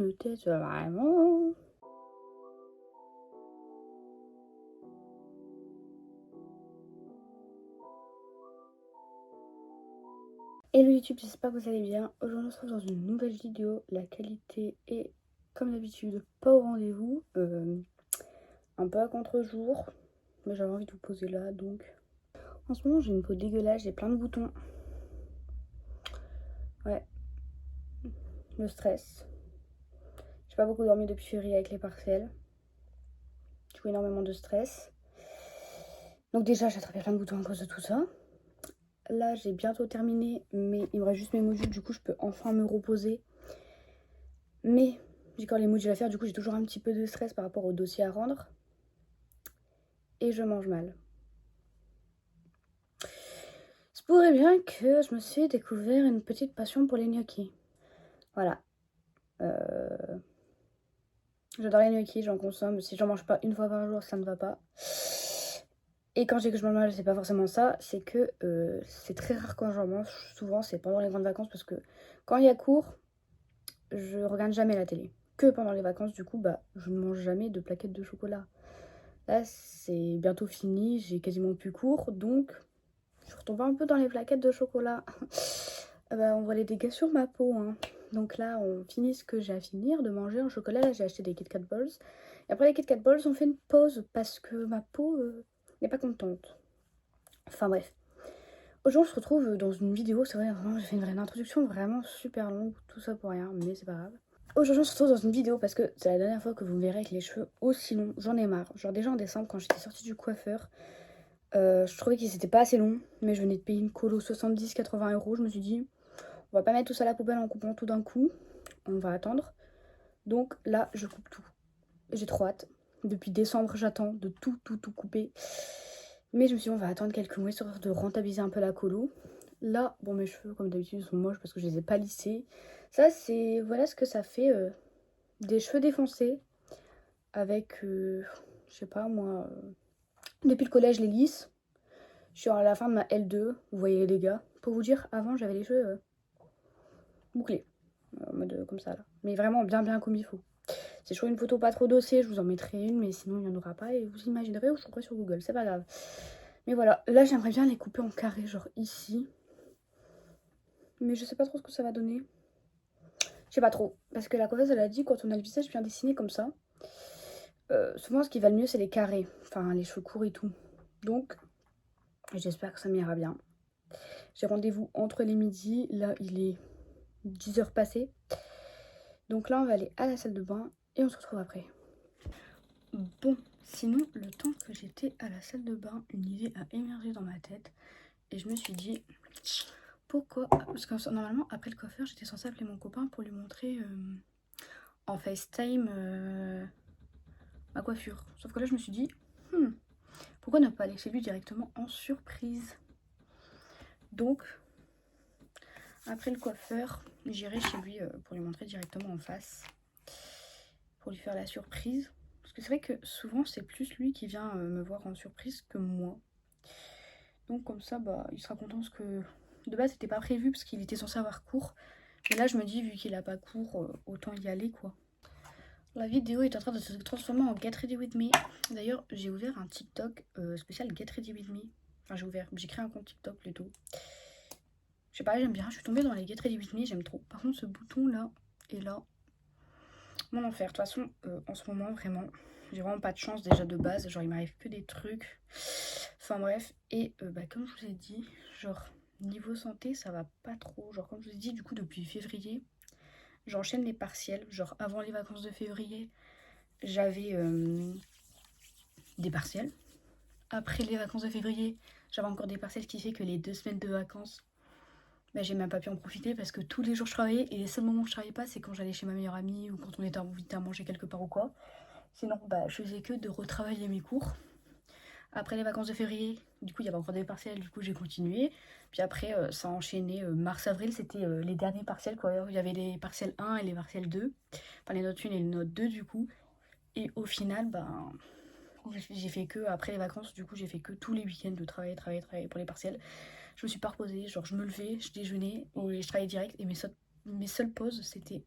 le tête, vraiment. Hello YouTube, j'espère que vous allez bien. Aujourd'hui on se retrouve dans une nouvelle vidéo. La qualité est comme d'habitude pas au rendez-vous. Un peu à contre-jour. Mais j'avais envie de vous poser là donc. En ce moment j'ai une peau dégueulasse, j'ai plein de boutons. Ouais. Le stress. J'ai pas beaucoup dormi depuis février avec les partiels. Du coup énormément de stress. Donc déjà j'ai attrapé plein de boutons à cause de tout ça. Là j'ai bientôt terminé, mais il me reste juste mes modules, du coup je peux enfin me reposer. Mais j'ai encore les modules à faire, du coup j'ai toujours un petit peu de stress par rapport au dossier à rendre. Et je mange mal. Se pourrait bien que je me suis découvert une petite passion pour les gnocchis. Voilà. J'adore les gnocchis, j'en consomme. Si j'en mange pas une fois par jour, ça ne va pas. Et quand je dis que je mange mal, c'est pas forcément ça. C'est que c'est très rare quand j'en mange. Souvent, c'est pendant les grandes vacances parce que quand il y a cours, je regarde jamais la télé. Que pendant les vacances, du coup, bah, je ne mange jamais de plaquettes de chocolat. Là, c'est bientôt fini, j'ai quasiment plus cours, donc je retombe un peu dans les plaquettes de chocolat. Bah, on voit les dégâts sur ma peau, hein. Donc là, on finit ce que j'ai à finir de manger en chocolat. Là, j'ai acheté des Kit Kat Balls. Et après les Kit Kat Balls, on fait une pause parce que ma peau n'est pas contente. Enfin bref. Aujourd'hui, on se retrouve dans une vidéo. C'est vrai, vraiment, j'ai fait une introduction vraiment super longue. Tout ça pour rien, mais c'est pas grave. Aujourd'hui, on se retrouve dans une vidéo parce que c'est la dernière fois que vous me verrez avec les cheveux aussi longs. J'en ai marre. Genre déjà en décembre, quand j'étais sortie du coiffeur, je trouvais qu'ils étaient pas assez longs. Mais je venais de payer une colo 70-80 euros. Je me suis dit, on va pas mettre tout ça à la poubelle en coupant tout d'un coup. On va attendre. Donc là, je coupe tout. J'ai trop hâte. Depuis décembre, j'attends de tout couper. Mais je me suis dit, on va attendre quelques mois histoire de rentabiliser un peu la colo. Là, bon, mes cheveux, comme d'habitude, sont moches parce que je les ai pas lissés. Ça, c'est... Voilà ce que ça fait. Des cheveux défoncés. Avec, je sais pas, moi... depuis le collège, les lisse. Je suis à la fin de ma L2. Vous voyez les dégâts. Pour vous dire, avant, j'avais les cheveux bouclés. En mode comme ça, là. Mais vraiment bien comme il faut. Si je trouve une photo pas trop dossée, je vous en mettrai une, mais sinon il n'y en aura pas et vous imaginerez où je trouverai sur Google, c'est pas grave. Mais voilà, là j'aimerais bien les couper en carré, genre ici. Mais je sais pas trop ce que ça va donner. Je sais pas trop, parce que la coiffeuse elle a dit quand on a le visage bien dessiné comme ça, souvent ce qui va le mieux c'est les carrés, enfin les cheveux courts et tout. Donc j'espère que ça m'ira bien. J'ai rendez-vous entre les midis, là il est 10h passées. Donc là on va aller à la salle de bain et on se retrouve après. Bon, sinon, le temps que j'étais à la salle de bain, une idée a émergé dans ma tête. Et je me suis dit, pourquoi? Parce que normalement, après le coiffeur, j'étais censée appeler mon copain pour lui montrer en FaceTime ma coiffure. Sauf que là, je me suis dit, pourquoi ne pas aller chez lui directement en surprise? Donc, après le coiffeur, j'irai chez lui pour lui montrer directement en face. Pour lui faire la surprise. Parce que c'est vrai que souvent, c'est plus lui qui vient me voir en surprise que moi. Donc comme ça, bah, il sera content parce que de base, c'était pas prévu parce qu'il était censé avoir cours. Mais là, je me dis, vu qu'il a pas cours, autant y aller, quoi. La vidéo est en train de se transformer en Get Ready With Me. D'ailleurs, j'ai ouvert un TikTok spécial Get Ready With Me. Enfin, j'ai créé un compte TikTok plutôt. Je sais pas, j'aime bien. Je suis tombée dans les Get Ready With Me, j'aime trop. Par contre, ce bouton-là et là, mon enfer. De toute façon, en ce moment, vraiment, j'ai vraiment pas de chance déjà de base. Genre, il m'arrive que des trucs. Enfin bref, et bah, comme je vous ai dit, genre niveau santé ça va pas trop. Genre comme je vous ai dit, du coup depuis février, j'enchaîne les partiels. Genre avant les vacances de février, j'avais des partiels. Après les vacances de février, j'avais encore des partiels, ce qui fait que les 2 semaines de vacances, bah, j'ai même pas pu en profiter parce que tous les jours je travaillais et les seuls moments où je travaillais pas, c'est quand j'allais chez ma meilleure amie ou quand on était invité à manger quelque part ou quoi. Sinon, bah, je faisais que de retravailler mes cours. Après les vacances de février, du coup, il y avait encore des partiels, du coup, j'ai continué. Puis après, ça a enchaîné mars-avril, c'était les derniers partiels, quoi. Il y avait les partiels 1 et les partiels 2. Enfin, les notes 1 et les notes 2, du coup. Et au final, ben, j'ai fait que, après les vacances, du coup, j'ai fait que tous les week-ends de travailler pour les partiels. Je me suis pas reposée, genre, je me levais, je déjeunais, et je travaillais direct. Et mes seules pauses, c'était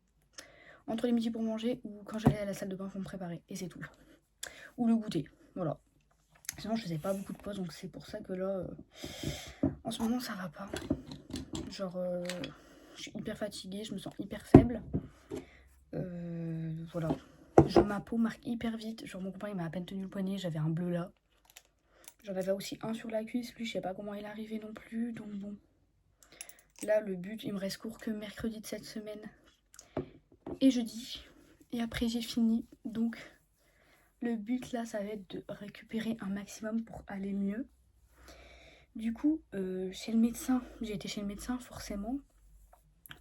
entre les midis pour manger ou quand j'allais à la salle de bain pour me préparer. Et c'est tout. Ou le goûter, voilà. Sinon je faisais pas beaucoup de pauses, donc c'est pour ça que là, en ce moment ça va pas. Genre, je suis hyper fatiguée, je me sens hyper faible. Voilà. Genre ma peau marque hyper vite. Genre mon copain il m'a à peine tenu le poignet, j'avais un bleu là. J'en avais aussi un sur la cuisse, lui je sais pas comment il est arrivé non plus, donc bon. Là le but, il me reste cours que mercredi de cette semaine et jeudi. Et après j'ai fini, donc le but là ça va être de récupérer un maximum pour aller mieux. Du coup, chez le médecin, j'ai été chez le médecin forcément.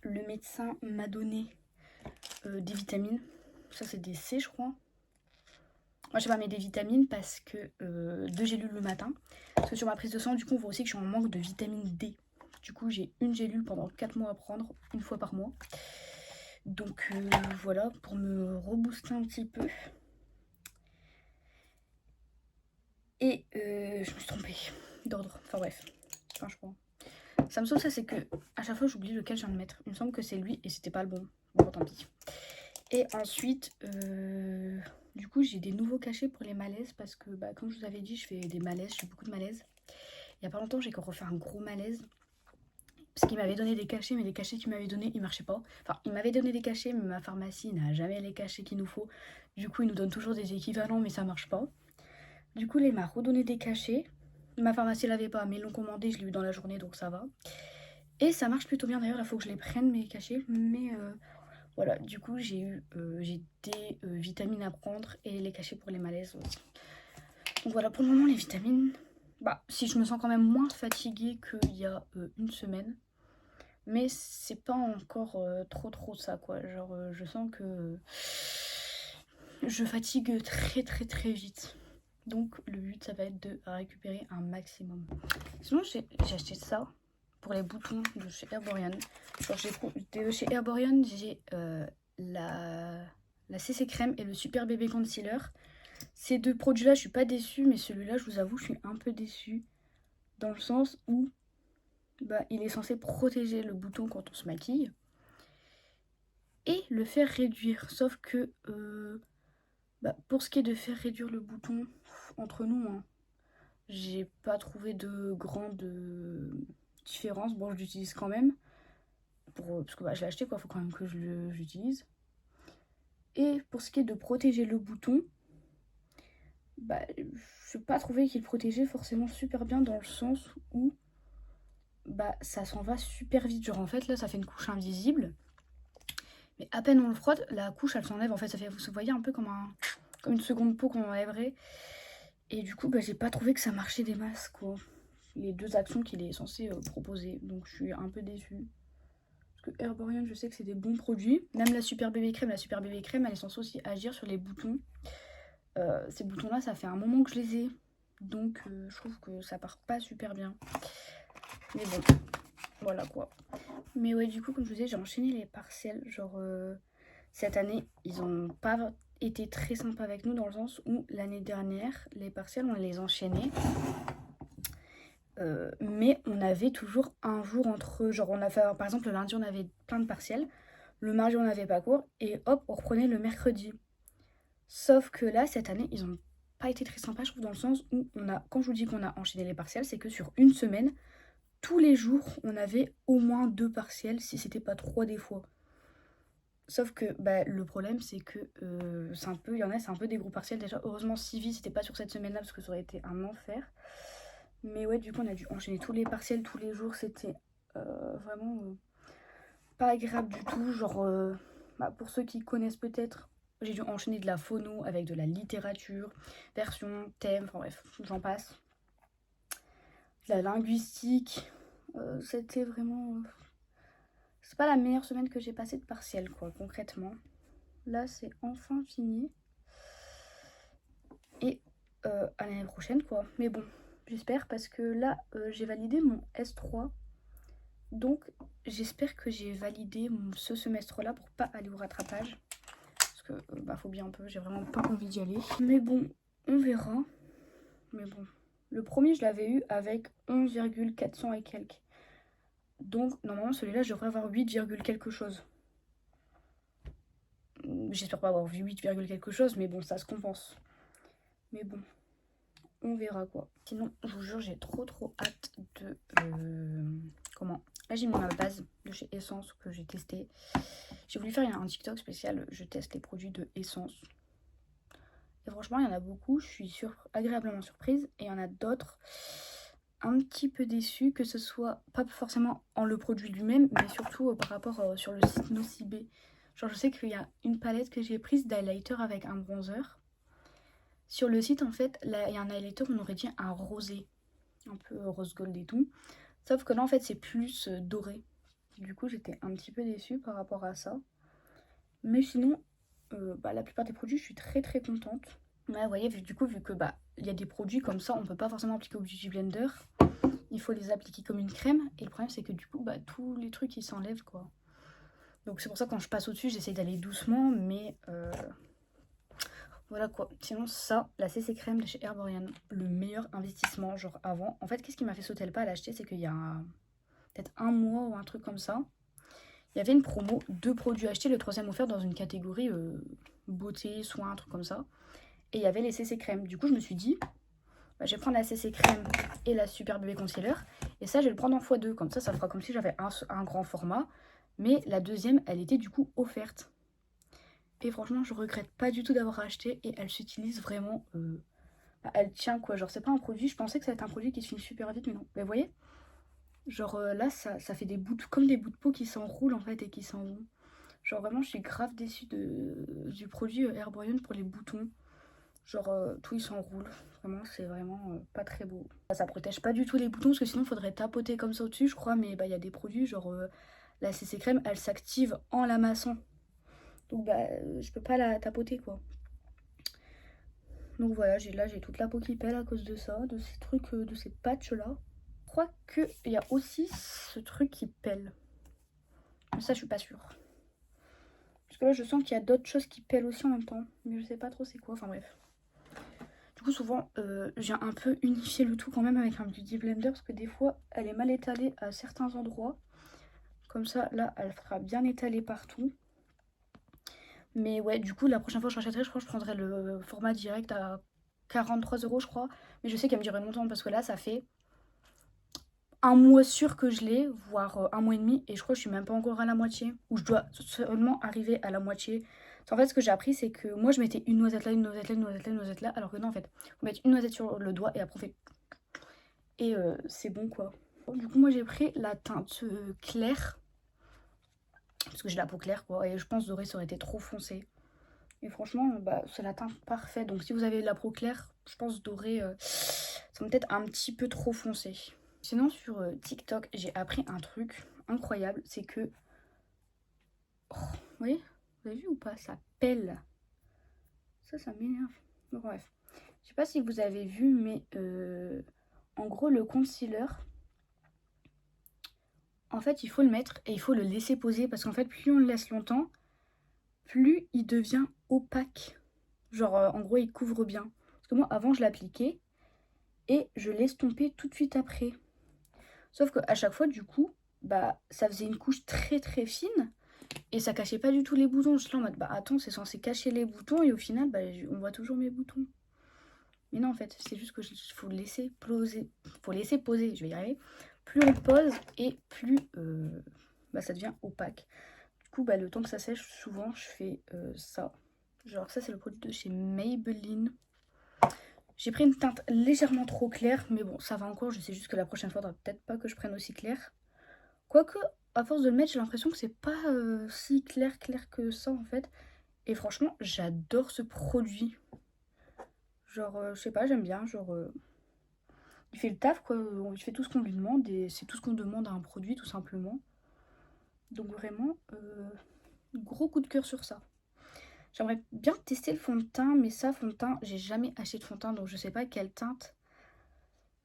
Le médecin m'a donné des vitamines. Ça c'est des C je crois. Moi je sais pas, mais des vitamines parce que 2 gélules le matin. Parce que sur ma prise de sang, du coup, on voit aussi que je suis en manque de vitamine D. Du coup, j'ai une gélule pendant 4 mois à prendre, une fois par mois. Donc voilà, pour me rebooster un petit peu. Et je me suis trompée d'ordre. Enfin bref, enfin je crois. Ça me sauve ça, c'est que à chaque fois j'oublie lequel je viens de mettre. Il me semble que c'est lui et c'était pas le bon. Bon, tant pis. Et ensuite, du coup, j'ai des nouveaux cachets pour les malaises parce que, bah, comme je vous avais dit, je fais des malaises, j'ai beaucoup de malaises. Il y a pas longtemps, j'ai refait un gros malaise parce qu'il m'avait donné des cachets, mais les cachets qu'il m'avait donné, ils marchaient pas. Enfin, il m'avait donné des cachets, mais ma pharmacie n'a jamais les cachets qu'il nous faut. Du coup, il nous donne toujours des équivalents, mais ça marche pas. Du coup, il m'a redonné des cachets. Ma pharmacie l'avait pas, mais ils l'ont commandé, je l'ai eu dans la journée, donc ça va. Et ça marche plutôt bien d'ailleurs, il faut que je les prenne mes cachets, mais voilà, du coup j'ai des vitamines à prendre et les cachets pour les malaises aussi. Donc voilà, pour le moment les vitamines, bah si je me sens quand même moins fatiguée qu'il y a une semaine, mais c'est pas encore trop ça quoi, genre je sens que je fatigue très vite. Donc le but ça va être de récupérer un maximum. Sinon j'ai acheté ça pour les boutons de chez Herborian. De chez Herborian, j'ai la CC crème et le super bébé concealer. Ces deux produits là je suis pas déçue, mais celui-là je vous avoue je suis un peu déçue dans le sens où bah, il est censé protéger le bouton quand on se maquille et le faire réduire, sauf que bah, pour ce qui est de faire réduire le bouton, entre nous hein, j'ai pas trouvé de grande différence. Bon, je l'utilise quand même parce que bah, je l'ai acheté quoi, faut quand même que j'utilise. Et pour ce qui est de protéger le bouton, bah, je n'ai pas trouvé qu'il protégeait forcément super bien dans le sens où bah, ça s'en va super vite. Genre en fait là ça fait une couche invisible, mais à peine on le frotte, la couche elle s'enlève. En fait ça fait, vous voyez un peu comme une seconde peau qu'on enlèverait. Et du coup bah, j'ai pas trouvé que ça marchait des masses quoi. Les deux actions qu'il est censé proposer. Donc je suis un peu déçue. Parce que Herborian, je sais que c'est des bons produits. Même la super bébé crème, elle est censée aussi agir sur les boutons. Ces boutons-là, ça fait un moment que je les ai. Donc je trouve que ça part pas super bien. Mais bon, voilà quoi. Mais ouais, du coup, comme je vous disais, j'ai enchaîné les partiels. Genre, cette année, ils ont pas été très sympas avec nous dans le sens où l'année dernière, les partiels, on les enchaînait. Mais on avait toujours un jour entre eux. Genre on a fait, par exemple le lundi on avait plein de partiels, le mardi on n'avait pas cours et hop on reprenait le mercredi. Sauf que là cette année ils ont pas été très sympas je trouve dans le sens où quand je vous dis qu'on a enchaîné les partiels, c'est que sur une semaine, tous les jours on avait au moins 2 partiels si c'était pas 3 des fois. Sauf que bah, le problème c'est que c'est un peu des gros partiels déjà. Heureusement Civi c'était pas sur cette semaine là parce que ça aurait été un enfer. Mais ouais, du coup, on a dû enchaîner tous les partiels tous les jours. C'était vraiment pas agréable du tout. Genre, bah, pour ceux qui connaissent peut-être, j'ai dû enchaîner de la phono avec de la littérature, version, thème, enfin bref, j'en passe. De la linguistique. C'était vraiment... c'est pas la meilleure semaine que j'ai passée de partiel, quoi, concrètement. Là, c'est enfin fini. Et à l'année prochaine, quoi. Mais bon, j'espère parce que là, j'ai validé mon S3. Donc, j'espère que j'ai validé ce semestre-là pour pas aller au rattrapage. Parce que, bah, faut bien un peu, j'ai vraiment pas envie d'y aller. Mais bon, on verra. Mais bon, le premier, je l'avais eu avec 11,400 et quelques. Donc, normalement, celui-là, je devrais avoir 8, quelque chose. J'espère pas avoir vu 8, quelque chose, mais bon, ça se compense. Mais bon, on verra quoi. Sinon, je vous jure, j'ai trop hâte de... comment? Là, j'ai mis ma base de chez Essence que j'ai testé. J'ai voulu faire un TikTok spécial, je teste les produits de Essence. Et franchement, il y en a beaucoup, je suis agréablement surprise. Et il y en a d'autres un petit peu déçus, que ce soit pas forcément en le produit lui-même, mais surtout par rapport sur le site Nocibé. Genre, je sais qu'il y a une palette que j'ai prise d'highlighter avec un bronzer. Sur le site, en fait, là, il y a un highlighter, on aurait dit un rosé, un peu rose gold et tout. Sauf que là, en fait, c'est plus doré. Du coup, j'étais un petit peu déçue par rapport à ça. Mais sinon, la plupart des produits, je suis très contente. Mais vous voyez, vu que il y a des produits comme ça, on peut pas forcément appliquer au Beauty Blender. Il faut les appliquer comme une crème. Et le problème, c'est que du coup, tous les trucs, ils s'enlèvent, quoi. Donc c'est pour ça que quand je passe au-dessus, j'essaye d'aller doucement. Mais voilà quoi. Sinon, ça, la CC crème de chez Herborian, le meilleur investissement, genre avant. En fait, qu'est-ce qui m'a fait sauter le pas à l'acheter, c'est qu'il y a peut-être un mois ou un truc comme ça, il y avait une promo, 2 produits achetés, le 3e offert dans une catégorie beauté, soins, un truc comme ça. Et il y avait les CC crème. Du coup, je me suis dit, je vais prendre la CC crème et la Super Bébé Concealer. Et ça, je vais le prendre en x2. Comme ça fera comme si j'avais un grand format. Mais la deuxième, elle était du coup offerte. Et franchement, je regrette pas du tout d'avoir acheté. Et elle s'utilise vraiment... elle tient quoi. Genre, c'est pas un produit... Je pensais que ça allait être un produit qui se finit super vite, mais non. Mais vous voyez, genre là, ça fait des bouts comme des bouts de peau qui s'enroulent en fait et qui s'en vont. Genre vraiment, je suis grave déçue du produit Herborian pour les boutons. Genre tout il s'enroule. Vraiment, c'est vraiment pas très beau. Ça protège pas du tout les boutons parce que sinon, il faudrait tapoter comme ça au-dessus, je crois. Mais il y a des produits, genre la CC crème, elle s'active en la massant. Donc je peux pas la tapoter quoi. Donc voilà, j'ai toute la peau qui pèle à cause de ça, de ces trucs, de ces patchs là. Je crois qu'il y a aussi ce truc qui pèle. Mais ça, je suis pas sûre. Parce que là, je sens qu'il y a d'autres choses qui pèlent aussi en même temps. Mais je sais pas trop c'est quoi. Enfin bref. Du coup, souvent, j'ai un peu unifié le tout quand même avec un Beauty Blender. Parce que des fois, elle est mal étalée à certains endroits. Comme ça, là, elle sera bien étalée partout. Mais ouais, du coup, la prochaine fois que je rachèterai, je crois que je prendrai le format direct à 43 €, je crois. Mais je sais qu'elle me durerait longtemps parce que là, ça fait un mois sûr que je l'ai, voire un mois et demi. Et je crois que je suis même pas encore à la moitié. Ou je dois seulement arriver à la moitié. En fait, ce que j'ai appris, c'est que moi, je mettais une noisette là, une noisette là, une noisette là, une noisette là. Alors que non, en fait, faut mettre une noisette sur le doigt et après on fait... Et c'est bon, quoi. Du coup, moi, j'ai pris la teinte claire. Parce que j'ai la peau claire, quoi. Et je pense doré, ça aurait été trop foncé. Et franchement, c'est la teinte parfaite. Donc si vous avez de la peau claire, je pense doré, ça va peut-être un petit peu trop foncé. Sinon, sur TikTok, j'ai appris un truc incroyable. C'est que... Oh, vous voyez? Vous avez vu ou pas? Ça pèle. Ça m'énerve. Bon, bref. Je sais pas si vous avez vu, mais en gros, le concealer... En fait, il faut le mettre et il faut le laisser poser. Parce qu'en fait, plus on le laisse longtemps, plus il devient opaque. Genre, en gros, il couvre bien. Parce que moi, avant, je l'appliquais et je l'estompais tout de suite après. Sauf qu'à chaque fois, du coup, ça faisait une couche très fine et ça cachait pas du tout les boutons. Je suis là en mode, attends, c'est censé cacher les boutons et au final, on voit toujours mes boutons. Mais non, en fait, c'est juste que faut laisser poser. Faut laisser poser, je vais y arriver. Plus on pose et plus ça devient opaque. Du coup, le temps que ça sèche, souvent, je fais ça. Genre, ça, c'est le produit de chez Maybelline. J'ai pris une teinte légèrement trop claire, mais bon, ça va encore. Je sais juste que la prochaine fois, il faudra peut-être pas que je prenne aussi clair. Quoique, à force de le mettre, j'ai l'impression que c'est pas si clair que ça, en fait. Et franchement, j'adore ce produit. Genre, je sais pas, j'aime bien. Genre, il fait le taf, quoi. Il fait tout ce qu'on lui demande et c'est tout ce qu'on demande à un produit, tout simplement. Donc vraiment, gros coup de cœur sur ça. J'aimerais bien tester le fond de teint, mais ça, fond de teint, j'ai jamais acheté de fond de teint, donc je sais pas quelle teinte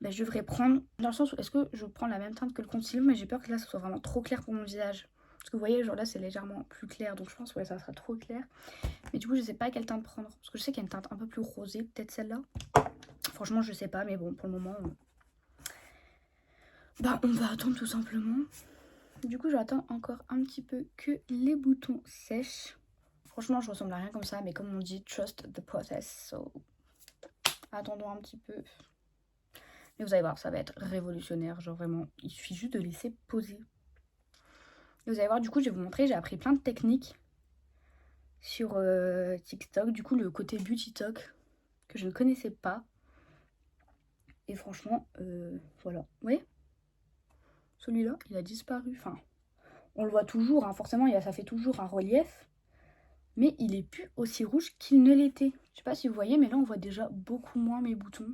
je devrais prendre. Dans le sens où, est-ce que je prends la même teinte que le concealer, mais j'ai peur que là, ça soit vraiment trop clair pour mon visage. Parce que vous voyez, genre là, c'est légèrement plus clair, donc je pense, ouais, ça sera trop clair. Mais du coup, je sais pas quelle teinte prendre. Parce que je sais qu'il y a une teinte un peu plus rosée, peut-être celle-là. Franchement, je sais pas, mais bon, pour le moment, on va attendre tout simplement. Du coup, j'attends encore un petit peu que les boutons sèchent. Franchement, je ressemble à rien comme ça, mais comme on dit, trust the process. So, attendons un petit peu. Mais vous allez voir, ça va être révolutionnaire. Genre vraiment, il suffit juste de laisser poser. Et vous allez voir, du coup, je vais vous montrer, j'ai appris plein de techniques sur TikTok. Du coup, le côté beauty talk que je ne connaissais pas. Et franchement, voilà. Vous voyez, celui-là, il a disparu. Enfin, on le voit toujours, hein. Forcément, ça fait toujours un relief. Mais il est plus aussi rouge qu'il ne l'était. Je sais pas si vous voyez, mais là, on voit déjà beaucoup moins mes boutons.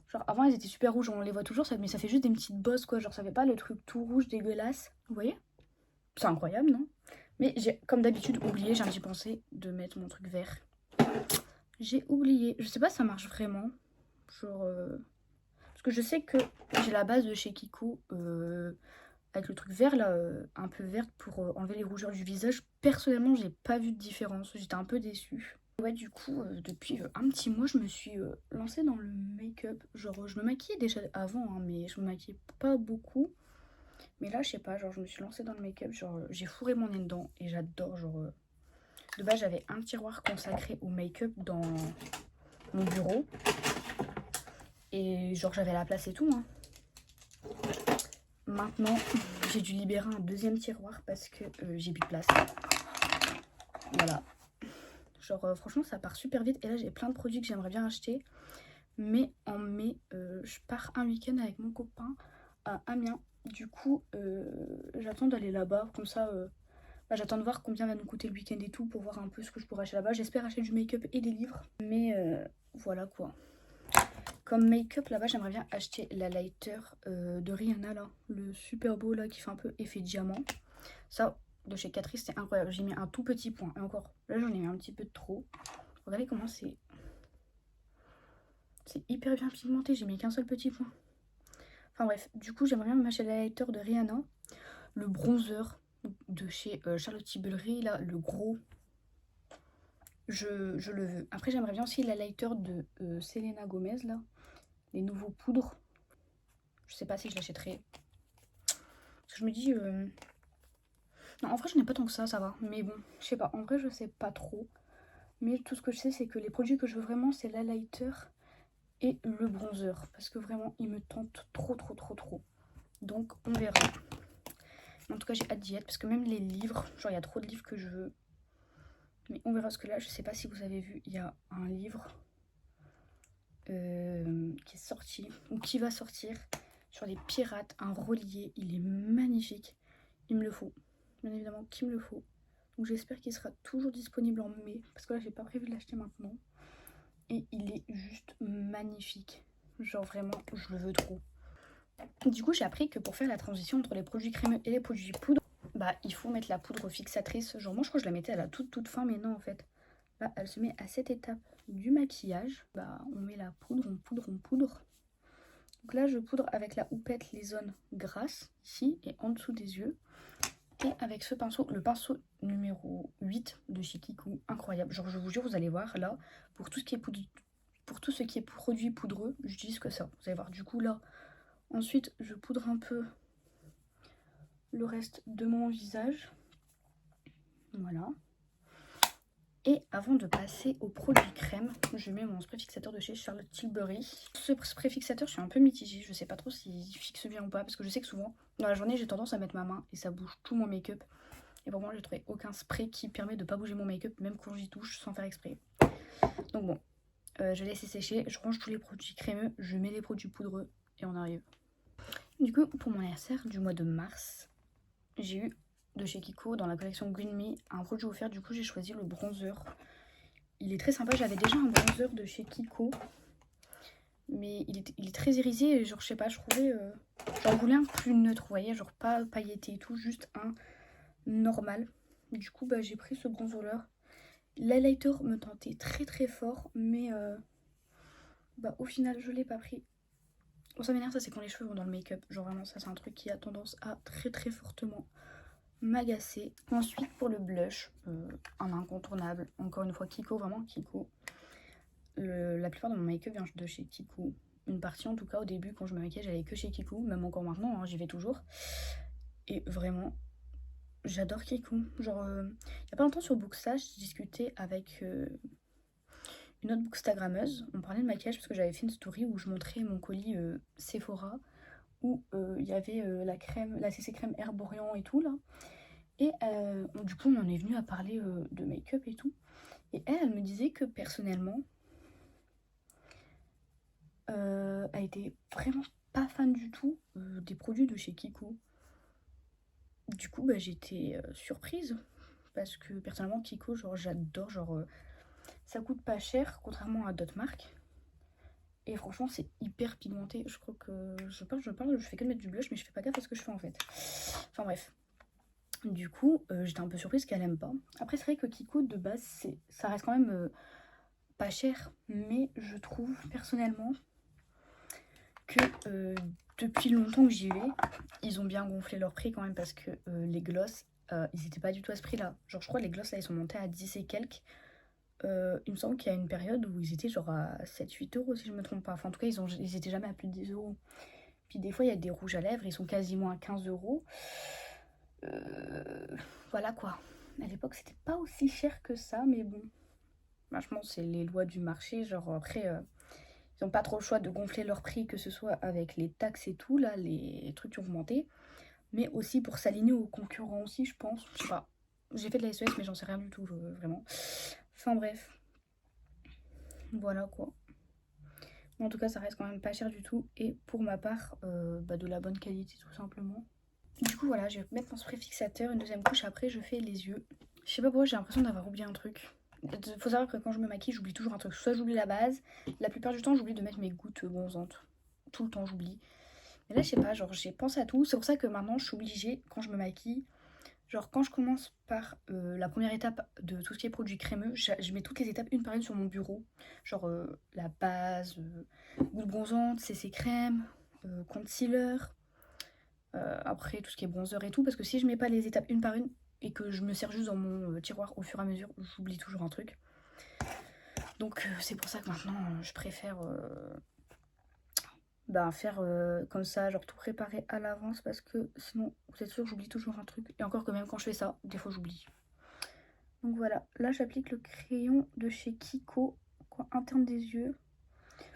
Genre, avant, ils étaient super rouges, on les voit toujours, mais ça fait juste des petites bosses, quoi. Genre, ça fait pas le truc tout rouge dégueulasse. Vous voyez? C'est incroyable, non? Mais j'ai, comme d'habitude, oublié, j'ai un petit pensé de mettre mon truc vert. J'ai oublié. Je sais pas si ça marche vraiment. Genre... Parce que je sais que j'ai la base de chez Kiko avec le truc vert là, un peu verte pour enlever les rougeurs du visage. Personnellement, j'ai pas vu de différence. J'étais un peu déçue. Ouais, du coup, depuis un petit mois, je me suis lancée dans le make-up. Genre, je me maquillais déjà avant, hein, mais je me maquillais pas beaucoup. Mais là, je sais pas, genre, je me suis lancée dans le make-up. Genre, j'ai fourré mon nez dedans et j'adore. Genre, de base, j'avais un tiroir consacré au make-up dans mon bureau. Et genre, j'avais la place et tout, hein. Maintenant, j'ai dû libérer un deuxième tiroir parce que j'ai plus de place. Voilà. Genre, franchement, ça part super vite. Et là, j'ai plein de produits que j'aimerais bien acheter. Mais en mai, je pars un week-end avec mon copain à Amiens. Du coup, j'attends d'aller là-bas. Comme ça, j'attends de voir combien va nous coûter le week-end et tout pour voir un peu ce que je pourrais acheter là-bas. J'espère acheter du make-up et des livres. Mais voilà quoi. Comme make-up là-bas, j'aimerais bien acheter la lighter de Rihanna là. Le super beau là qui fait un peu effet diamant. Ça, de chez Catrice, c'est incroyable. J'ai mis un tout petit point. Et encore, là j'en ai mis un petit peu de trop. Regardez comment c'est... C'est hyper bien pigmenté. J'ai mis qu'un seul petit point. Enfin bref, du coup, j'aimerais bien m'acheter la lighter de Rihanna. Le bronzer de chez Charlotte Tilbury, là, le gros. Je le veux. Après, j'aimerais bien aussi la lighter de Selena Gomez, là. Les nouveaux poudres. Je sais pas si je l'achèterai. Parce que je me dis... Non, en vrai, je n'ai pas tant que ça va. Mais bon, je sais pas. En vrai, je sais pas trop. Mais tout ce que je sais, c'est que les produits que je veux vraiment, c'est la lighter et le bronzer. Parce que vraiment, ils me tentent trop, trop, trop, trop. Donc, on verra. En tout cas, j'ai hâte d'y être. Parce que même les livres, genre, il y a trop de livres que je veux. Mais on verra. Parce que là, je sais pas si vous avez vu, il y a un livre qui est sorti, ou qui va sortir, sur les pirates. Un relié. Il est magnifique. Il me le faut. Bien évidemment qu'il me le faut. Donc j'espère qu'il sera toujours disponible en mai. Parce que là, j'ai pas prévu de l'acheter maintenant. Et il est juste magnifique. Genre vraiment, je le veux trop. Du coup, j'ai appris que pour faire la transition entre les produits crémeux et les produits poudre, bah il faut mettre la poudre fixatrice. Genre moi, je crois que je la mettais à la toute fin, mais non en fait. Là, elle se met à cette étape du maquillage. Bah on met la poudre, on poudre, on poudre. Donc là, je poudre avec la houppette les zones grasses, ici et en dessous des yeux. Et avec ce pinceau, le pinceau numéro 8 de chez Kiko, incroyable. Genre je vous jure, vous allez voir là, pour tout ce qui est poudre, pour tout ce qui est produit poudreux, j'utilise que ça. Vous allez voir, du coup là, ensuite je poudre un peu le reste de mon visage. Voilà. Et avant de passer au produit crème, je mets mon spray fixateur de chez Charlotte Tilbury. Ce spray fixateur, je suis un peu mitigée. Je sais pas trop s'il fixe bien ou pas. Parce que je sais que souvent, dans la journée, j'ai tendance à mettre ma main et ça bouge tout mon make-up. Et pour moi, j'ai trouvé aucun spray qui permet de pas bouger mon make-up, même quand j'y touche, sans faire exprès. Donc bon, je laisse sécher. Je range tous les produits crémeux. Je mets les produits poudreux et on arrive. Du coup, pour mon anniversaire du mois de mars, j'ai eu de chez Kiko dans la collection Green Me un produit offert. Du coup, j'ai choisi le bronzer. Il est très sympa. J'avais déjà un bronzer de chez Kiko, mais il est très irisé. Et genre, je sais pas, je trouvais. J'en voulais un plus neutre, vous voyez, genre pas pailleté et tout, juste un normal. Du coup, bah, j'ai pris ce bronzer là. L'highlighter me tentait très très fort, mais bah, au final, je l'ai pas pris. Bon, ça m'énerve, ça c'est quand les cheveux vont dans le make-up. Genre vraiment, ça c'est un truc qui a tendance à très très fortement m'agacer. Ensuite, pour le blush, un incontournable. Encore une fois, Kiko, vraiment Kiko. La plupart de mon make-up vient de chez Kiko. Une partie en tout cas, au début, quand je me maquillais, j'allais que chez Kiko. Même encore maintenant, hein, j'y vais toujours. Et vraiment, j'adore Kikou. Genre, il y a pas longtemps sur Bookstage, j'ai discuté avec une autre bookstagrammeuse. On parlait de maquillage parce que j'avais fait une story où je montrais mon colis Sephora où il y avait la crème, la CC crème Herborian et tout là. Et du coup, on en est venu à parler de make-up et tout. Et elle me disait que personnellement, elle était vraiment pas fan du tout des produits de chez Kikou. Du coup, bah, j'étais surprise parce que personnellement, Kikou, genre j'adore, genre ça coûte pas cher contrairement à d'autres marques. Et franchement, c'est hyper pigmenté. Je crois que je fais que de mettre du blush, mais je fais pas gaffe à ce que je fais en fait. Enfin bref. Du coup, j'étais un peu surprise qu'elle aime pas. Après, c'est vrai que Kiko, de base, ça reste quand même pas cher. Mais je trouve personnellement que depuis longtemps que j'y vais, ils ont bien gonflé leur prix quand même parce que les gloss, ils étaient pas du tout à ce prix-là. Genre, je crois que les gloss là, ils sont montés à 10 et quelques. Il me semble qu'il y a une période où ils étaient genre à 7-8 € si je me trompe pas. Enfin, en tout cas, ils étaient jamais à plus de 10 €. Puis des fois, il y a des rouges à lèvres, ils sont quasiment à 15 €. Voilà quoi. À l'époque, c'était pas aussi cher que ça, mais bon. Franchement, c'est les lois du marché. Genre, après, ils n'ont pas trop le choix de gonfler leur prix, que ce soit avec les taxes et tout, là, les trucs qui ont augmenté. Mais aussi pour s'aligner aux concurrents aussi, je pense. Je sais pas. J'ai fait de la SES, mais j'en sais rien du tout, vraiment. Enfin bref. Voilà quoi. En tout cas, ça reste quand même pas cher du tout. Et pour ma part, de la bonne qualité tout simplement. Du coup, voilà, je vais mettre mon spray fixateur, une deuxième couche. Après, je fais les yeux. Je sais pas pourquoi, j'ai l'impression d'avoir oublié un truc. Faut savoir que quand je me maquille, j'oublie toujours un truc. Soit j'oublie la base, la plupart du temps, j'oublie de mettre mes gouttes bronzantes. Tout le temps, j'oublie. Mais là, je sais pas, genre, j'ai pensé à tout. C'est pour ça que maintenant, je suis obligée, quand je me maquille, genre, quand je commence par la première étape de tout ce qui est produit crémeux, je mets toutes les étapes une par une sur mon bureau. Genre, la base, goutte bronzante, CC crème, concealer. Après, tout ce qui est bronzer et tout. Parce que si je mets pas les étapes une par une et que je me sers juste dans mon tiroir au fur et à mesure, j'oublie toujours un truc. Donc, c'est pour ça que maintenant, je préfère faire comme ça, genre tout préparer à l'avance. Parce que sinon, vous êtes sûr, j'oublie toujours un truc. Et encore que même quand je fais ça, des fois, j'oublie. Donc voilà, là j'applique le crayon de chez Kiko, coin interne des yeux.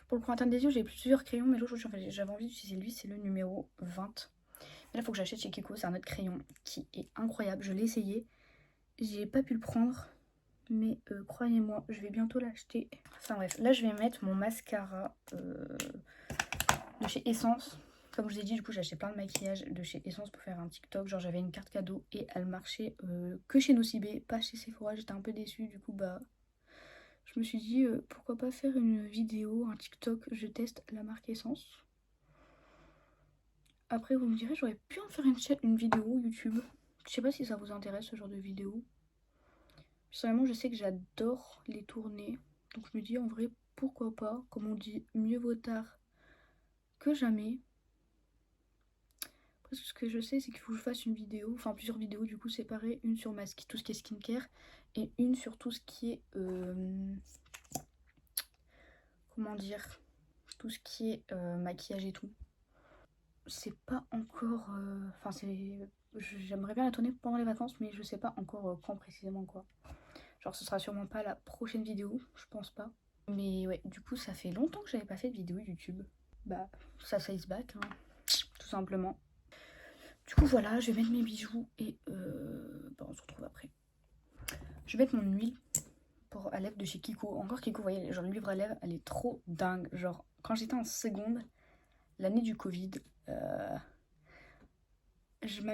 Pour le coin interne des yeux, j'ai plusieurs crayons, mais l'aujourd'hui j'avais envie d'utiliser lui, c'est le numéro 20. Mais là, il faut que j'achète chez Kiko, c'est un autre crayon qui est incroyable. Je l'ai essayé, j'ai pas pu le prendre, mais croyez-moi, je vais bientôt l'acheter. Enfin bref, là je vais mettre mon mascara de chez Essence. Comme je vous ai dit, du coup, j'ai acheté plein de maquillage de chez Essence pour faire un TikTok. Genre, j'avais une carte cadeau et elle marchait que chez Nocibé, pas chez Sephora. J'étais un peu déçue. Du coup, je me suis dit, pourquoi pas faire une vidéo, un TikTok. Je teste la marque Essence. Après, vous me direz, j'aurais pu en faire une vidéo YouTube. Je sais pas si ça vous intéresse, ce genre de vidéo. Personnellement, je sais que j'adore les tourner. Donc, je me dis, en vrai, pourquoi pas. Comme on dit, mieux vaut tard que jamais. Après, ce que je sais, c'est qu'il faut que je fasse une vidéo, enfin plusieurs vidéos du coup séparées, une sur tout ce qui est skincare et une sur tout ce qui est comment dire, tout ce qui est maquillage et tout. C'est pas encore, enfin j'aimerais bien la tourner pendant les vacances, mais je sais pas encore quand précisément quoi. Genre ce sera sûrement pas la prochaine vidéo, je pense pas. Mais ouais, du coup ça fait longtemps que j'avais pas fait de vidéo YouTube. Bah ça is back, hein, tout simplement. Du coup voilà, je vais mettre mes bijoux et on se retrouve après. Je vais mettre mon huile à lèvres de chez Kiko. Encore Kiko, vous voyez, genre l'huile à lèvres, elle est trop dingue. Genre quand j'étais en seconde, l'année du Covid, ma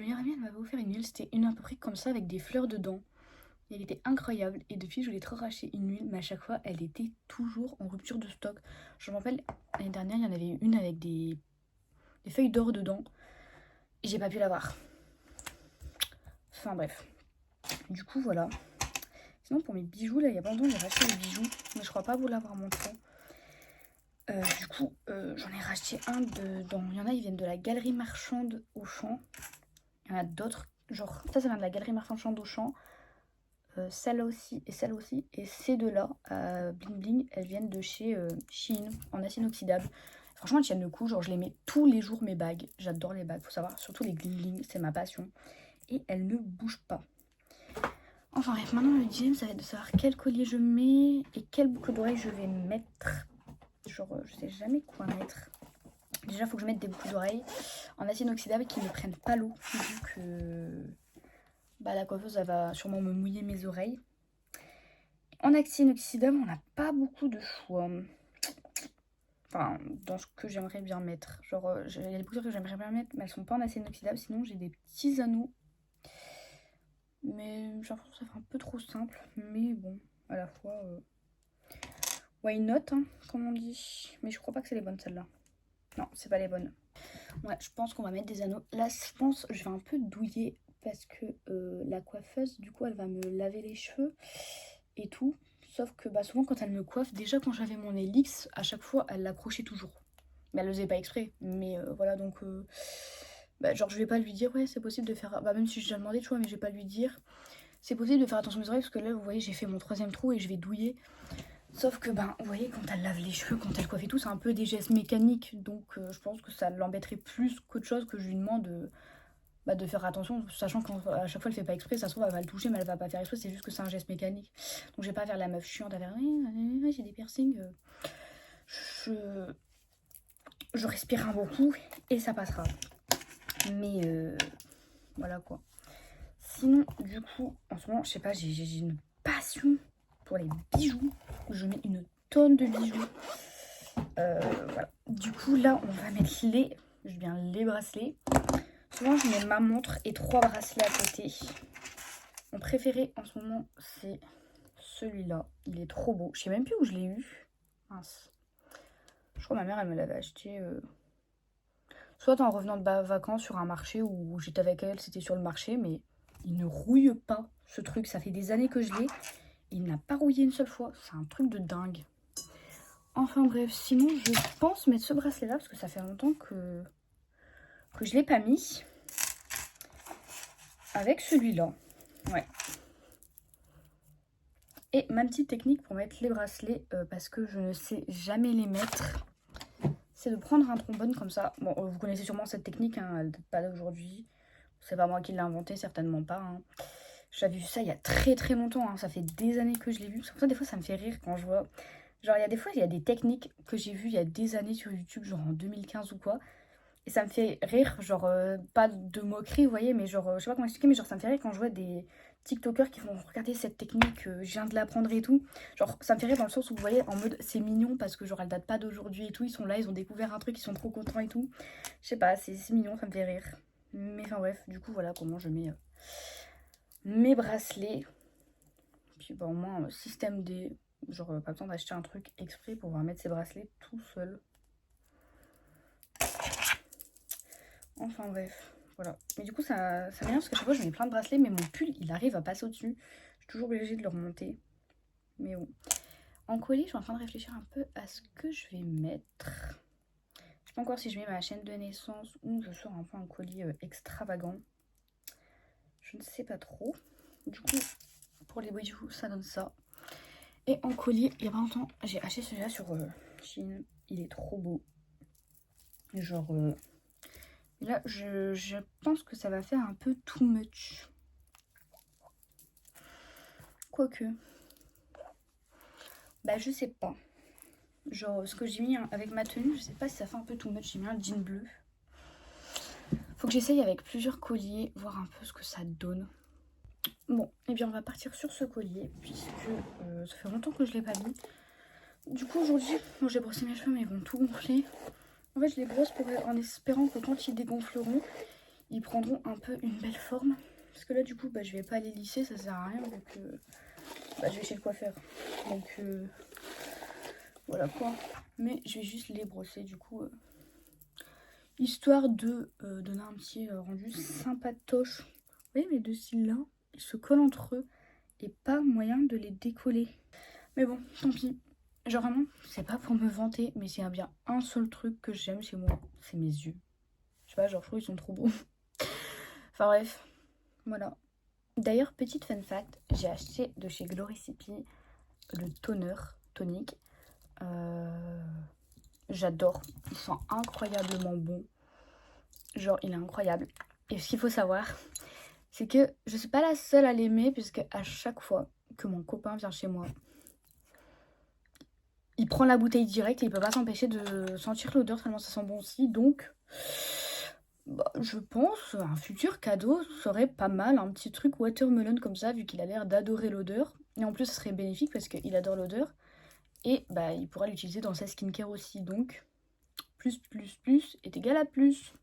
meilleure amie elle m'avait offert une huile, c'était une à peu près comme ça avec des fleurs dedans. Et elle était incroyable et depuis je voulais trop racheter une huile, mais à chaque fois elle était toujours en rupture de stock. Je me rappelle l'année dernière il y en avait une avec des feuilles d'or dedans et j'ai pas pu l'avoir. Enfin bref. Du coup voilà. Sinon pour mes bijoux là il y a pas longtemps j'ai racheté des bijoux, mais je crois pas vous l'avoir montré. Du coup j'en ai racheté un il y en a ils viennent de la galerie marchande Auchan. Il y en a d'autres, genre ça vient de la galerie marchande Auchan. Celle-là aussi et celle aussi. Et ces deux-là, Bling Bling, elles viennent de chez Shein en acier inoxydable. Franchement, elles tiennent le coup. Genre, je les mets tous les jours mes bagues. J'adore les bagues, faut savoir. Surtout les Bling Bling, c'est ma passion. et elle ne bouge pas. Enfin bref, maintenant le dilemme ça va être de savoir quel collier je mets et quelle boucle d'oreille je vais mettre. Genre je sais jamais quoi mettre. Déjà il faut que je mette des boucles d'oreilles en acier inoxydable qui ne prennent pas l'eau vu que la coiffeuse elle va sûrement me mouiller mes oreilles. En acier inoxydable on n'a pas beaucoup de choix. Enfin dans ce que j'aimerais bien mettre. Genre il y a des boucles que j'aimerais bien mettre mais elles sont pas en acier inoxydable, sinon j'ai des petits anneaux. Mais j'ai l'impression que ça fait un peu trop simple. Mais bon, à la fois, why not, hein, comme on dit. Mais je crois pas que c'est les bonnes celles-là. Non, c'est pas les bonnes. Ouais, je pense qu'on va mettre des anneaux. Là, je pense je vais un peu douiller parce que la coiffeuse, du coup, elle va me laver les cheveux et tout. Sauf que souvent, quand elle me coiffe, déjà quand j'avais mon Helix, à chaque fois, elle l'accrochait toujours. Mais elle le faisait pas exprès. Mais voilà, donc... genre, je vais pas lui dire, ouais, c'est possible de faire... même si j'ai déjà demandé, tu vois, mais je vais pas lui dire... C'est possible de faire attention aux oreilles parce que là, vous voyez, j'ai fait mon 3e trou et je vais douiller. Sauf que, vous voyez, quand elle lave les cheveux, quand elle coiffe et tout, c'est un peu des gestes mécaniques. Donc, je pense que ça l'embêterait plus qu'autre chose que je lui demande de faire attention. Sachant qu'à chaque fois, elle fait pas exprès. Ça se trouve, elle va le toucher, mais elle va pas faire exprès. C'est juste que c'est un geste mécanique. Donc, je vais pas faire la meuf chiante à faire, ouais, j'ai des piercings. Je respire un bon coup et ça passera. Mais, voilà quoi. Sinon, du coup, en ce moment, je sais pas, j'ai une passion pour les bijoux. Je mets une tonne de bijoux. Voilà. Du coup, là, on va mettre les bracelets. Souvent, je mets ma montre et 3 bracelets à côté. Mon préféré en ce moment, c'est celui-là. Il est trop beau. Je sais même plus où je l'ai eu. Mince. Je crois que ma mère, elle me l'avait acheté... soit en revenant de vacances sur un marché où j'étais avec elle, c'était sur le marché, mais il ne rouille pas ce truc. Ça fait des années que je l'ai. Il n'a pas rouillé une seule fois. C'est un truc de dingue. Enfin bref, sinon je pense mettre ce bracelet là parce que ça fait longtemps que je l'ai pas mis. Avec celui-là. Ouais. Et ma petite technique pour mettre les bracelets, parce que je ne sais jamais les mettre, c'est de prendre un trombone comme ça. Bon, vous connaissez sûrement cette technique, hein, elle date pas d'aujourd'hui. C'est pas moi qui l'ai inventé, certainement pas. Hein. J'avais vu ça il y a très très longtemps, hein. Ça fait des années que je l'ai vu. C'est pour ça des fois ça me fait rire quand je vois... Genre il y a des fois, il y a des techniques que j'ai vues il y a des années sur YouTube, genre en 2015 ou quoi. Et ça me fait rire, genre pas de moquerie, vous voyez, mais genre, je sais pas comment expliquer, mais genre ça me fait rire quand je vois des TikTokers qui vont regarder cette technique, je viens de l'apprendre et tout. Genre ça me fait rire dans le sens où vous voyez, en mode c'est mignon parce que genre elle date pas d'aujourd'hui et tout, ils sont là, ils ont découvert un truc, ils sont trop contents et tout. Je sais pas, c'est mignon, ça me fait rire. Mais enfin bref, du coup voilà comment je mets mes bracelets. Puis au moins, système D, genre pas besoin d'acheter un truc exprès pour pouvoir mettre ses bracelets tout seul. Enfin bref, voilà. Mais du coup, ça m'énerve parce que chaque fois, je mets plein de bracelets, mais mon pull, il arrive à passer au-dessus. Je suis toujours obligée de le remonter. Mais bon. En collier, je suis en train de réfléchir un peu à ce que je vais mettre. Je sais pas encore si je mets ma chaîne de naissance ou je sors un peu un collier extravagant. Je ne sais pas trop. Du coup, pour les bijoux, ça donne ça. Et en collier, il y a pas longtemps, j'ai acheté celui-là sur Shein. Il est trop beau. Genre... là, je pense que ça va faire un peu too much. Quoique. Je sais pas. Genre, ce que j'ai mis avec ma tenue, je sais pas si ça fait un peu too much. J'ai mis un jean bleu. Faut que j'essaye avec plusieurs colliers, voir un peu ce que ça donne. Bon, et bien on va partir sur ce collier, puisque ça fait longtemps que je l'ai pas mis. Du coup, aujourd'hui, j'ai brossé mes cheveux, mais ils vont tout gonfler. En fait, je les brosse en espérant que quand ils dégonfleront, ils prendront un peu une belle forme. Parce que là, du coup, je vais pas les lisser, ça sert à rien, vu que je vais chez le coiffeur. Donc, voilà quoi. Mais je vais juste les brosser, du coup, histoire de donner un petit rendu sympatoche. Vous voyez, mes deux cils là, ils se collent entre eux et pas moyen de les décoller. Mais bon, tant pis. Genre vraiment, c'est pas pour me vanter, mais s'il y a bien un seul truc que j'aime chez moi, c'est mes yeux. Je sais pas, genre je trouve qu'ils sont trop beaux. Enfin bref, voilà. D'ailleurs, petite fun fact, j'ai acheté de chez Gloricipy le toner tonique. J'adore, il sent incroyablement bon. Genre, il est incroyable. Et ce qu'il faut savoir, c'est que je suis pas la seule à l'aimer, puisque à chaque fois que mon copain vient chez moi, il prend la bouteille direct et il peut pas s'empêcher de sentir l'odeur tellement ça sent bon aussi. Donc, bah, je pense un futur cadeau serait pas mal, un petit truc watermelon comme ça, vu qu'il a l'air d'adorer l'odeur. Et en plus, ça serait bénéfique parce qu'il adore l'odeur. Et bah, il pourra l'utiliser dans sa skincare aussi. Donc, plus est égal à plus.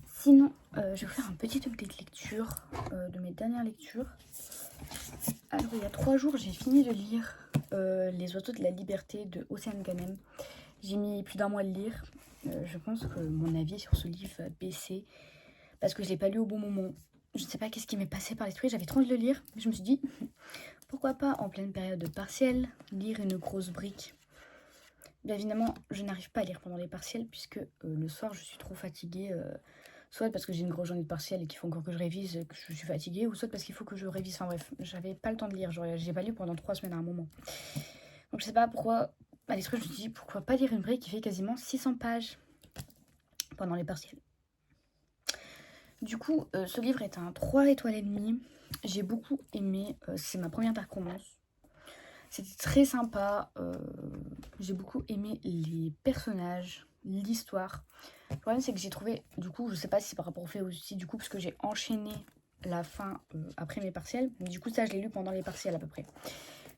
Sinon, je vais vous faire un petit update lecture de mes dernières lectures. Alors, il y a 3 jours, j'ai fini de lire Les Oiseaux de la Liberté de Océane Ganem. J'ai mis plus d'1 mois à le lire. Je pense que mon avis sur ce livre va baisser parce que je l'ai pas lu au bon moment. Je ne sais pas qu'est-ce qui m'est passé par l'esprit, j'avais trop envie de le lire. Mais je me suis dit, pourquoi pas en pleine période de partiel, lire une grosse brique. Bien évidemment, je n'arrive pas à lire pendant les partiels puisque le soir, je suis trop fatiguée. Soit parce que j'ai une grosse journée de partiel et qu'il faut encore que je révise, que je suis fatiguée, ou soit parce qu'il faut que je révise. Enfin bref, j'avais pas le temps de lire. Genre, j'ai pas lu pendant 3 semaines à un moment. Donc je sais pas pourquoi. À l'esprit, je me suis dit, pourquoi pas lire une brique qui fait quasiment 600 pages pendant les partiels. Du coup, ce livre est un 3 étoiles et demie. J'ai beaucoup aimé. C'est ma première performance. C'était très sympa. J'ai beaucoup aimé les personnages, l'histoire. Le problème, c'est que j'ai trouvé, du coup, je sais pas si c'est par rapport au fait aussi, du coup, parce que j'ai enchaîné la fin après mes partiels. Mais du coup, ça, je l'ai lu pendant les partiels à peu près.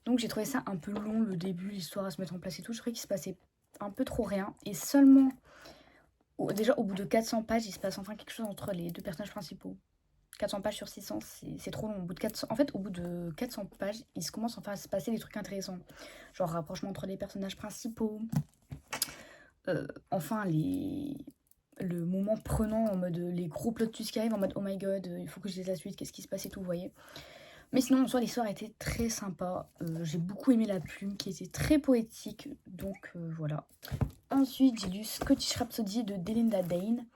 Donc, j'ai trouvé ça un peu long, le début, l'histoire à se mettre en place et tout. Je trouvais qu'il se passait un peu trop rien. Et seulement, déjà, au bout de 400 pages, il se passe enfin quelque chose entre les deux personnages principaux. 400 pages sur 600, c'est trop long. Au bout de 400, en fait, au bout de 400 pages, il se commence enfin à se passer des trucs intéressants. Genre rapprochement entre les personnages principaux. Enfin, le moment prenant en mode les gros plot twists qui arrivent en mode oh my god, il faut que je lise la suite, qu'est-ce qui se passe et tout, vous voyez. Mais sinon, en soi, l'histoire était très sympa. J'ai beaucoup aimé la plume qui était très poétique. Donc voilà. Ensuite, j'ai lu Scottish Rhapsody de Delinda Dane.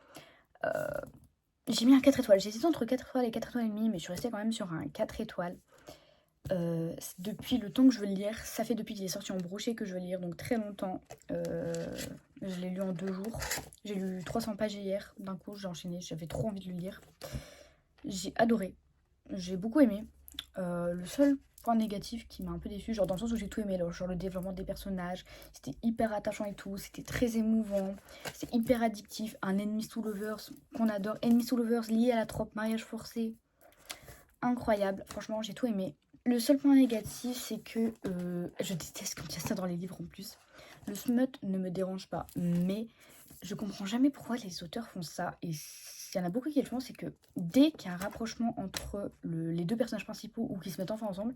J'ai mis un 4 étoiles. J'ai hésité entre 4 étoiles et 4 étoiles et demie, mais je suis restée quand même sur un 4 étoiles. Depuis le temps que je veux le lire, ça fait depuis qu'il est sorti en brochet que je veux le lire, donc très longtemps. Je l'ai lu en 2 jours. J'ai lu 300 pages hier, d'un coup j'ai enchaîné, j'avais trop envie de le lire. J'ai adoré, j'ai beaucoup aimé. Le seul point négatif qui m'a un peu déçu, genre dans le sens où j'ai tout aimé, genre le développement des personnages, c'était hyper attachant et tout, c'était très émouvant, c'était hyper addictif, un enemies to lovers qu'on adore, enemies to lovers lié à la trope mariage forcé, incroyable, franchement j'ai tout aimé. Le seul point négatif, c'est que je déteste quand il y a ça dans les livres en plus. Le smut ne me dérange pas, mais je comprends jamais pourquoi les auteurs font ça. Et il y en a beaucoup qui le font, c'est que dès qu'il y a un rapprochement entre les deux personnages principaux ou qui se mettent enfin ensemble,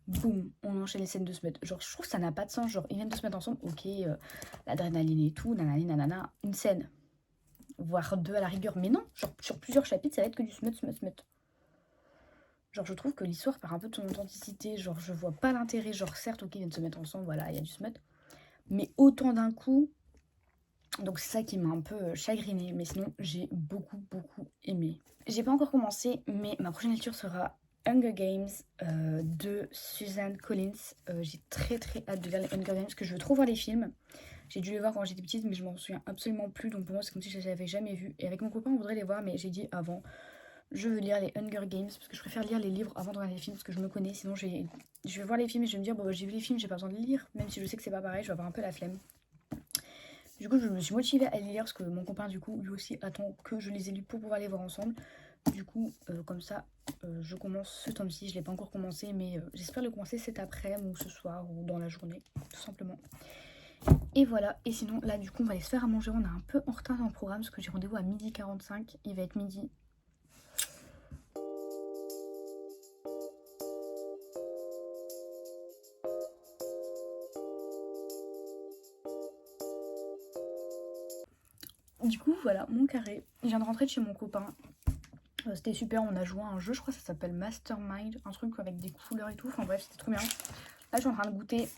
boum, on enchaîne les scènes de smut. Genre, je trouve que ça n'a pas de sens. Genre, ils viennent de se mettre ensemble, ok, l'adrénaline et tout, nanani, nanana, une scène, voire 2 à la rigueur. Mais non, genre, sur plusieurs chapitres, ça va être que du smut, smut, smut. Genre, je trouve que l'histoire perd un peu de son authenticité. Genre, je vois pas l'intérêt. Genre, certes, ok, ils viennent de se mettre ensemble, voilà, il y a du smut. Mais autant d'un coup. Donc, c'est ça qui m'a un peu chagrinée. Mais sinon, j'ai beaucoup aimé. J'ai pas encore commencé, mais ma prochaine lecture sera Hunger Games de Suzanne Collins. J'ai très hâte de lire les Hunger Games parce que je veux trop voir les films. J'ai dû les voir quand j'étais petite, mais je m'en souviens absolument plus. Donc, pour moi, c'est comme si je les avais jamais vus. Et avec mon copain, on voudrait les voir, mais j'ai dit avant. Je veux lire les Hunger Games parce que je préfère lire les livres avant de regarder les films parce que je me connais. Sinon, je vais voir les films et je vais me dire, bon, bah, j'ai vu les films, j'ai pas besoin de les lire. Même si je sais que c'est pas pareil, je vais avoir un peu la flemme. Du coup, je me suis motivée à les lire parce que mon copain, du coup, lui aussi attend que je les ai lus pour pouvoir les voir ensemble. Du coup, comme ça, je commence ce tome-ci. Je l'ai pas encore commencé, mais j'espère le commencer cet après-midi ou ce soir ou dans la journée, tout simplement. Et voilà, et sinon, là, du coup, on va aller se faire à manger. On est un peu en retard dans le programme parce que j'ai rendez-vous à 12h45. Il va être midi. Du coup, voilà, mon carré. Je viens de rentrer de chez mon copain. C'était super, on a joué à un jeu, je crois que ça s'appelle Mastermind, un truc avec des couleurs et tout. Enfin bref, c'était trop bien. Là, je suis en train de goûter.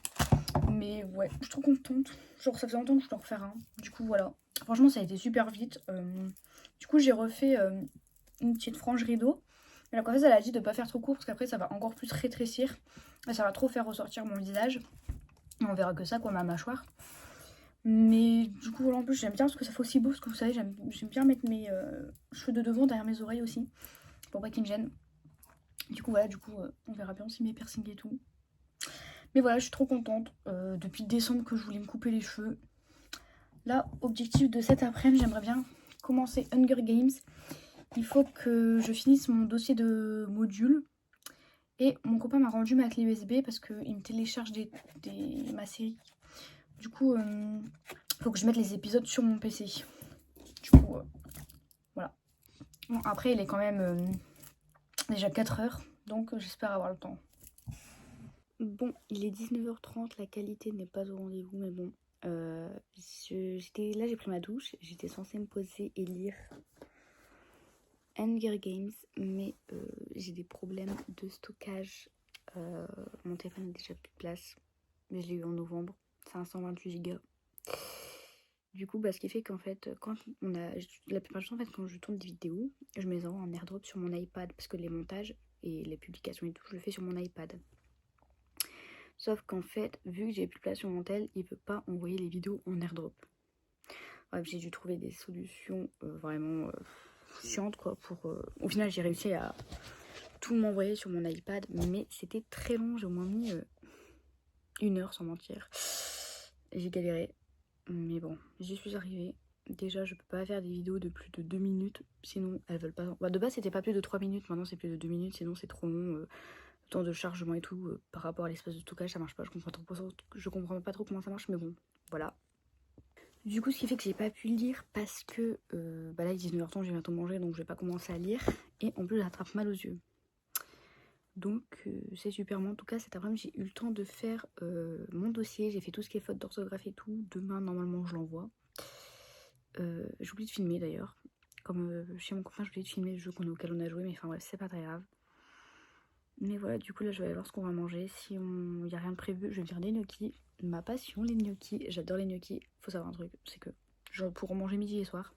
Mais ouais, je suis trop contente. Genre, ça faisait longtemps que je dois en refaire un. Du coup, voilà. Franchement, ça a été super vite. Du coup, j'ai refait une petite frange rideau. Mais la coiffeuse, elle a dit de pas faire trop court parce qu'après, ça va encore plus rétrécir. Et ça va trop faire ressortir mon visage. On verra que ça, quoi, ma mâchoire. Mais du coup, voilà, en plus, j'aime bien parce que ça fait aussi beau. Parce que vous savez, j'aime bien mettre mes cheveux de devant derrière mes oreilles aussi. Pour pas qu'ils me gênent. Du coup voilà, on verra bien si mes piercings et tout. Mais voilà, je suis trop contente. Depuis décembre que je voulais me couper les cheveux. Là, objectif de cet après-midi, j'aimerais bien commencer Hunger Games. Il faut que je finisse mon dossier de module. Et mon copain m'a rendu ma clé USB parce qu'il me télécharge ma série. Du coup, il faut que je mette les épisodes sur mon PC. Du coup, voilà. Bon, après, il est quand même déjà 4h. Donc, j'espère avoir le temps. Bon, il est 19h30. La qualité n'est pas au rendez-vous. Mais bon, là, j'ai pris ma douche. J'étais censée me poser et lire Hunger Games, mais j'ai des problèmes de stockage. Mon téléphone n'a déjà plus de place, mais je l'ai eu en novembre, 528 Go. Du coup, ce qui fait qu'en fait, la plupart du temps, en fait, quand je tourne des vidéos, je me les envoie en AirDrop sur mon iPad, parce que les montages et les publications et tout, je le fais sur mon iPad. Sauf qu'en fait, vu que j'ai plus de place sur mon tel, il peut pas envoyer les vidéos en AirDrop. Bref, j'ai dû trouver des solutions vraiment chiantes, quoi. Au final, j'ai réussi à tout m'envoyer sur mon iPad, mais c'était très long. J'ai au moins mis 1 heure sans mentir. J'ai galéré, mais bon, j'y suis arrivée. Déjà, je peux pas faire des vidéos de plus de 2 minutes, sinon elles veulent pas. De base, c'était pas plus de 3 minutes, maintenant c'est plus de 2 minutes, sinon c'est trop long. Le temps de chargement et tout, par rapport à l'espace de stockage, ça marche pas. Je comprends pas trop comment ça marche, mais bon, voilà. Du coup, ce qui fait que j'ai pas pu lire parce que là, il est 19h30, j'ai bientôt mangé, donc je vais pas commencer à lire. Et en plus, j'attrape mal aux yeux. Donc c'est super. Moi en tout cas cet après-midi j'ai eu le temps de faire mon dossier. J'ai fait tout ce qui est faute d'orthographe et tout. Demain normalement je l'envoie. J'ai oublié de filmer d'ailleurs. Comme chez mon copain j'ai oublié de filmer le jeu auquel on a joué. Mais enfin bref c'est pas très grave. Mais voilà, du coup là je vais aller voir ce qu'on va manger. Si il n'y a rien de prévu, je vais me faire des gnocchis. Ma passion les gnocchis. J'adore les gnocchis. Faut savoir un truc, c'est que je pourrais en manger midi et soir.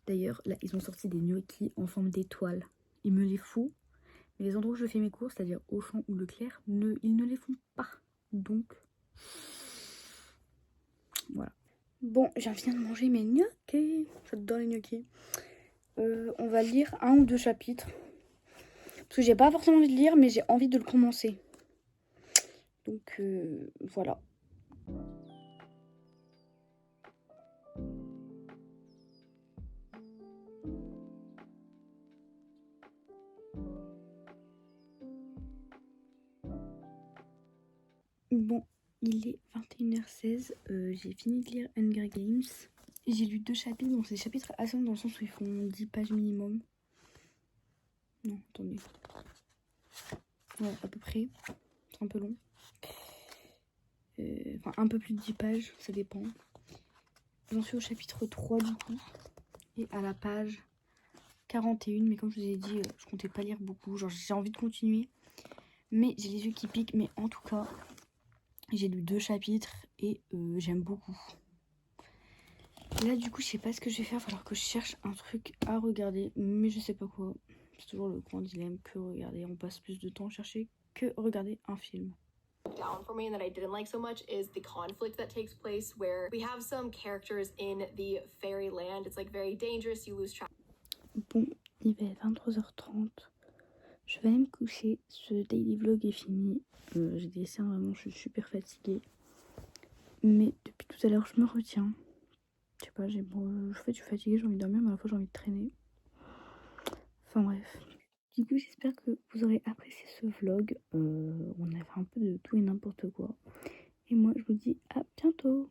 D'ailleurs là ils ont sorti des gnocchis en forme d'étoile. Il me les fout. Mais les endroits où je fais mes courses, c'est-à-dire Auchan ou Leclerc, ils ne les font pas. Donc, voilà. Bon, je viens de manger mes gnocchis. J'adore les gnocchis. On va lire 1 ou 2 chapitres. Parce que j'ai pas forcément envie de lire, mais j'ai envie de le commencer. Donc, voilà. Bon, il est 21h16. J'ai fini de lire Hunger Games. J'ai lu 2 chapitres. Donc, c'est des chapitres assez longs dans le sens où ils font 10 pages minimum. Non, attendez. Ouais, à peu près. C'est un peu long. Enfin, un peu plus de 10 pages, ça dépend. J'en suis au chapitre 3 du coup. Et à la page 41. Mais comme je vous ai dit, je comptais pas lire beaucoup. Genre, j'ai envie de continuer. Mais j'ai les yeux qui piquent. Mais en tout cas, j'ai lu 2 chapitres et j'aime beaucoup. Là, du coup, je sais pas ce que je vais faire. Il va falloir que je cherche un truc à regarder. Mais je sais pas quoi. C'est toujours le grand dilemme que regarder. On passe plus de temps à chercher que regarder un film. Down for me and that I didn't like so much is the conflict that takes place where we have some characters in the fairyland. It's like very dangerous, you lose track. Bon, il va être 23h30. Je vais aller me coucher. Ce daily vlog est fini. J'ai des cernes, vraiment, je suis super fatiguée. Mais depuis tout à l'heure, je me retiens. Je sais pas, je suis fatiguée, j'ai envie de dormir, mais à la fois j'ai envie de traîner. Enfin bref. Du coup, j'espère que vous aurez apprécié ce vlog. On a fait un peu de tout et n'importe quoi. Et moi, je vous dis à bientôt.